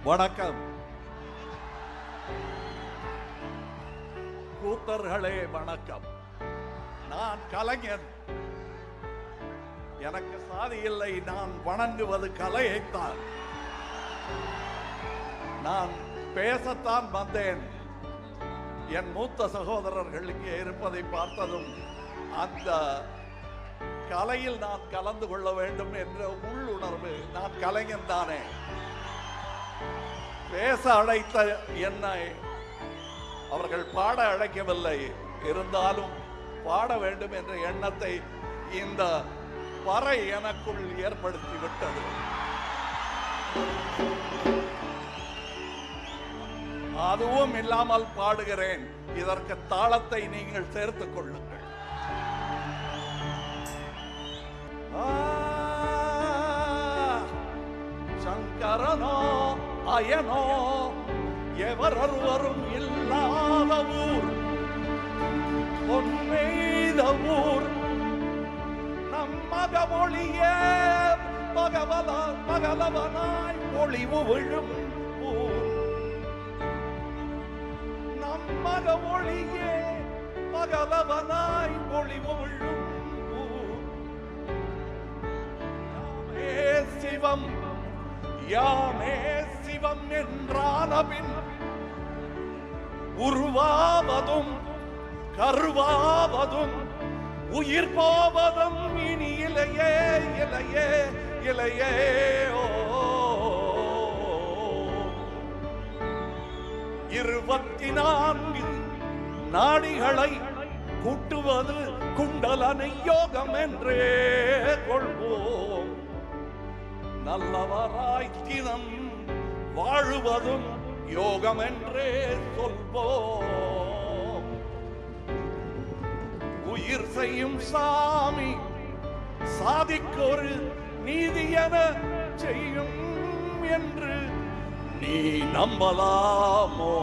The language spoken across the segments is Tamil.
வணக்கம். கூத்தர்களே வணக்கம். நான் கலைஞன். எனக்கு சாதி இல்லை. நான் வணங்குவது கலையைத்தான். நான் பேசத்தான் வந்தேன். என் மூத்த சகோதரர்கள் இங்கே இருப்பதை பார்த்ததும் அந்த கலையில் நான் கலந்து கொள்ள வேண்டும் என்ற உள்ளுணர்வு. நான் கலைஞன் தானே. பேச அழைத்த என்னை அவர்கள் பாட அழைக்கவில்லை. இருந்தாலும் பாட வேண்டும் என்ற எண்ணத்தை இந்த பறை எனக்குள் ஏற்படுத்திவிட்டது. அதுவும் இல்லாமல் பாடுகிறேன். இதற்கு தாளத்தை நீங்கள் சேர்த்துக் கொள்ளுங்கள். சங்கரனோ அயனோ எவரொருவரும் இல்லாத ஊர், பொன்மெய்த ஊர், நம்மக ஒளியே பகலவனாய் ஒளிவு விழும் ஊர், நம்மக ஒளியே பகலவனாய் ஒளிவு விழும் ஊர். சிவம் யாமே சிவம் என்றானபின் உருவாவதும் கருவாவதும் உயிர் போவதும் இனி இலையே இலையே இலையே. ஓ 24 நாடிகளை கூட்டுவது குண்டலனை யோகம் என்றே கொள்வோம். நல்லவராய் தினம் வாழுவதும் யோகம் என்றே சொல்வோம். உயிர் செய்யும் சாமி சாதிக்கொரு நீதியென செய்யும் என்று நீ நம்பலாமோ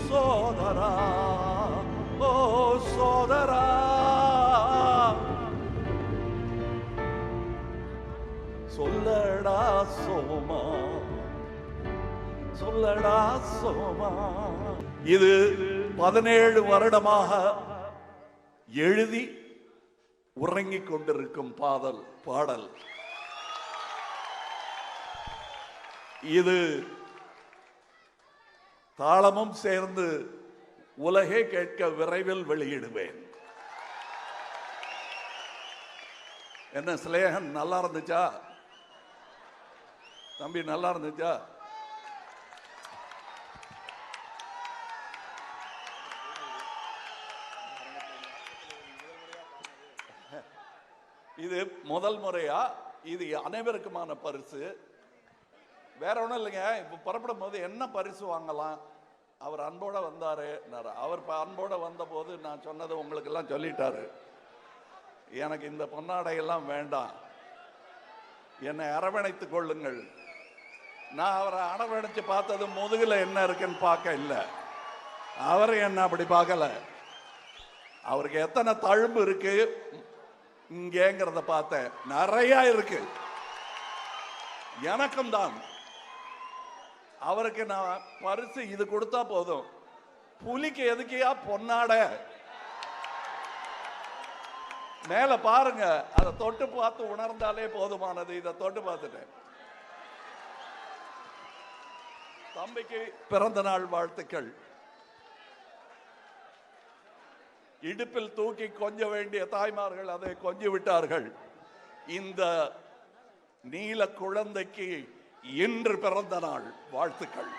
சோதரா? ஓ சோதரா, சொல்லடா சோமா, சொல்லடா சோமா. இது 17 வருடமாக எழுதி உறங்கிக் கொண்டிருக்கும் பாடல். இது தாளமும் சேர்ந்து உலகே கேட்க விரைவில் வெளியிடுவேன். என்ன சிலேகன், நல்லா இருந்துச்சா தம்பி? நல்லா இருந்துச்சா? இது முதல் முறையா? இது அனைவருக்குமான பரிசு. வேற ஒன்றும் இல்லைங்க. இப்போ புறப்படும் போது என்ன பரிசு வாங்கலாம்? அவர் அன்போட வந்தாரு. அவர் அன்போட வந்த போது நான் சொன்னது உங்களுக்கு எல்லாம் சொல்லிட்டாரு. எனக்கு இந்த பொன்னாடையெல்லாம் வேண்டாம், என்னை அரவணைத்துக் கொள்ளுங்கள். நான் அவரை அரவணைச்சு பார்த்தது முதுகுல என்ன இருக்குன்னு பார்க்க இல்லை. அவரு என்ன அப்படி பார்க்கல. அவருக்கு எத்தனை தழும்பு இருக்கு இங்கேங்கிறத பார்த்தேன். நிறைய இருக்கு. எனக்கும் தான். அவருக்கு நான் பரிசு இது கொடுத்தா போதும். புலிக்கு எதுக்கியா பொன்னாடை? மேல பாருங்க, அதை தொட்டு பார்த்து உணர்ந்தாலே போதுமானது. இதை தொட்டு பார்த்துட்டேன். தம்பிக்கு பிறந்த நாள் வாழ்த்துக்கள். இடுப்பில் தூக்கி கொஞ்ச வேண்டிய தாய்மார்கள் அதை கொஞ்சி விட்டார்கள். இந்த நீல குழந்தைக்கு இன்று பிறந்த நாள் வாழ்த்துக்கள்.